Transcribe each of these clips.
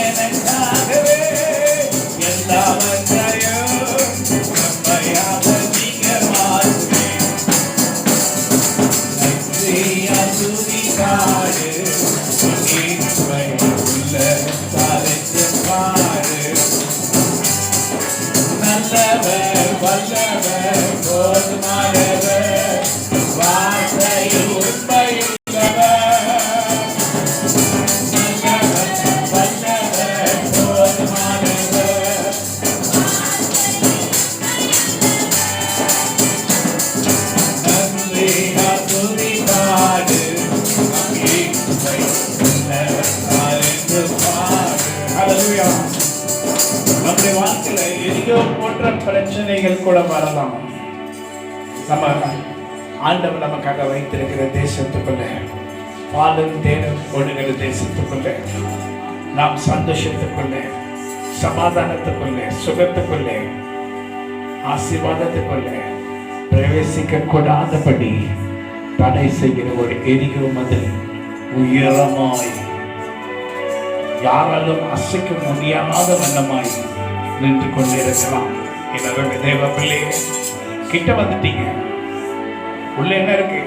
எனக்காகவே எல்லாவற்றையும் நன்மையாக நீங்க மாற்றுவீர். நன்றியா துதிக்காடு உன்னை உள்ள தலைத்து பாடு. நல்லவர் வல்லவர் போதுமானவர் வார்த்தையில் உண்மையுள்ளவர். நல்லவர் வல்லவர் போதுமானவர். நன்றியா துதிப்பாடு நம்பிக்கை உள்ளவர் அறிந்து பாடு. ஹல்லேலூயா. நம்முடைய வாழ்க்கையில எரியோ போன்ற பிரச்சனைகள் கூட வரலாம். நம்ம ஆண்டவர் நமக்காக வைத்திருக்கிற தேசத்துக்குள்ள, பாலும் தேனும் ஒழுகிற தேசத்துக்குள்ள, நாம் சந்தோஷத்துக்குள்ள, சமாதானத்துக்குள்ள, சுகத்துக்குள்ள, ஆசீர்வாதத்துக்குள்ள பிரவேசிக்க கூடாதபடி தடை செய்கிற ஒரு எரியோ மதில் உயரமாய் யாராலும் அசைக்க முடியாத வண்ணமாய் நின்று கொண்டிருக்கலாம். என்னோட தேவ பிள்ளையே, கிட்ட வந்துட்டீங்க. உள்ள என்ன இருக்கு?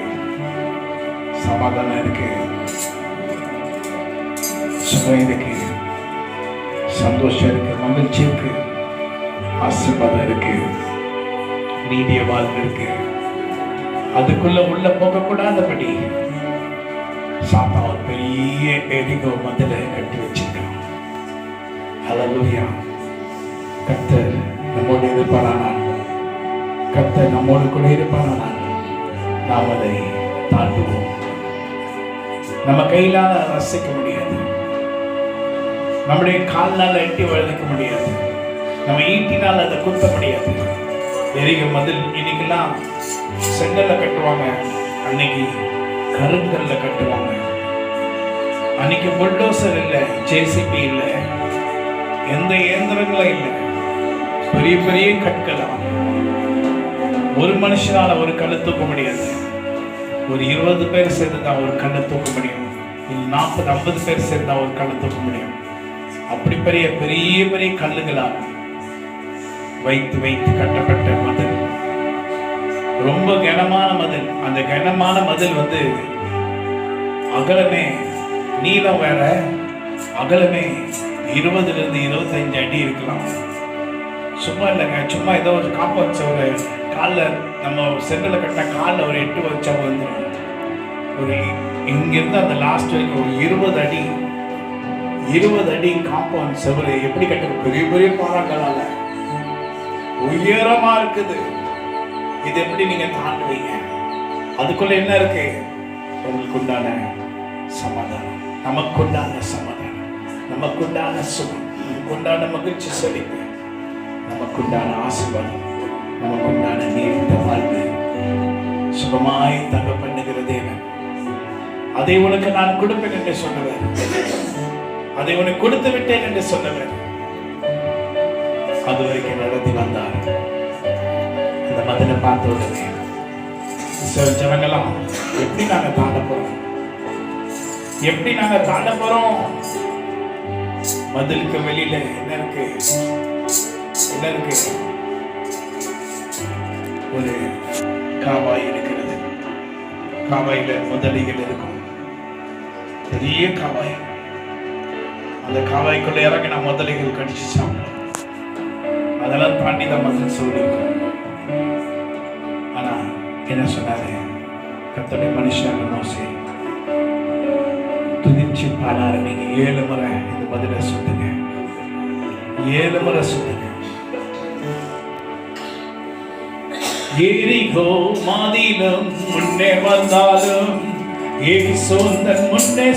சமாதானம் இருக்கு, சுகம் இருக்கு, சந்தோஷம் இருக்கு, மகிழ்ச்சி இருக்கு, ஆசீர்வாதம் இருக்கு, நீதிய வாழ்வு இருக்கு. அதுக்குள்ள உள்ள போகக்கூடாதபடி சாத்தான் ஒரு பெரிய எரிகோ மதில கட்டி வச்சிருக்கான். ஹல்லேலூயா. கர்த்தர் நம்மோடு இருப்பாரானால், கர்த்தர் நம்மோடு கூட இருப்பாரானால் நாம் அதை தாண்டுவோம். நம்ம கையிலால ரசிக்க முடியாது, நம்முடைய கால்னால எட்டி வளர்க்க முடியாது, நம்ம ஈட்டினால் அதை குத்த முடியாது. எரிகோ மதில் இன்னைக்கெல்லாம் செங்கல்ல கட்டுவாங்க, அன்னைக்கு கருங்கல்ல கட்டுவாங்க. அன்னைக்கு புல்டோசர் இல்லை, ஜேசிபி இல்லை, எந்த இயந்திரங்களும் இல்லை, பெரிய பெரிய கற்களா. ஒரு மனுஷனால ஒரு கல்லை தூக்க முடியாது. ஒரு 20 பேர் சேர்ந்து தான் ஒரு கல்லை தூக்க முடியும். 40-50 பேர் சேர்ந்து தான் ஒரு கல்லை தூக்க முடியும். அப்படி பெரிய பெரிய பெரிய கல்லுகளால் வைத்து வைத்து கட்டப்பட்ட மதில், ரொம்ப கனமான மதில். அந்த கனமான மதில் அகலமே, நீளம் வேற, அகலமே 20-25 அடி இருக்கலாம். சும்மா இல்லைங்க, சும்மா ஏதோ ஒரு காம்பவுண்ட் ஒரு காலில் நம்ம செங்கலை கட்டின காலில் ஒரு 8 வச்சா வந்துடும். ஒரு இங்கிருந்து அந்த லாஸ்ட் வரைக்கும் ஒரு 20 அடி காம்பவுண்ட் செவரு எப்படி கட்ட, பெரிய பெரிய பாறாக்களால உயரமா இருக்குது. இது எப்படி நீங்க தாண்டுவீங்க? அதுக்குள்ள என்ன இருக்கு? உங்களுக்கு உண்டான சமாதானம், நமக்குண்டான சமாதானம், நமக்குண்டான சுகம், நமக்குண்டான மகிழ்ச்சி, செழிப்பு, நமக்குண்டான ஆசீர்வாதம், நமக்குண்டான நீண்ட வாழ்வு, சுகமாய் தங்க பண்ணுகிற தேவன். அதை உனக்கு நான் கொடுப்பேன் என்று சொன்னவர், அதை உனக்கு கொடுத்து விட்டேன் என்று சொன்னவர், அது வரைக்கும் நடத்தி வந்தார். அந்த மதிலை பார்த்த உடனே ஜனங்களாம் எப்படி நாங்க தாண்ட போறோம், எப்படி நாங்க தாண்ட போறோம்? மதிலுக்கு வெளியில என்ன இருக்கு? என்ன இருக்கு? ஒரு காவாய் இருக்கிறது. காவாயில முதலைகள் இருக்கும், பெரிய காவாய். அந்த காவாய்க்குள்ள இறங்கின முதலைகள் கடிச்சு சாப்பிடும். அதெல்லாம் தாண்டி தான் மதில் சொல்லியிருக்கோம். ஆனா என்ன சொன்னாரு கர்த்தருடைய மனுஷன் மோசே? துதிச்சு பாட ஆரம்பிங்க. 7 முறை இந்த பதிலை சொல்லுங்க, 7 முறை சொல்லுங்க. எரிகோ மதிலும் முன்னே வந்தாலும், ஏசு தன் முன்னே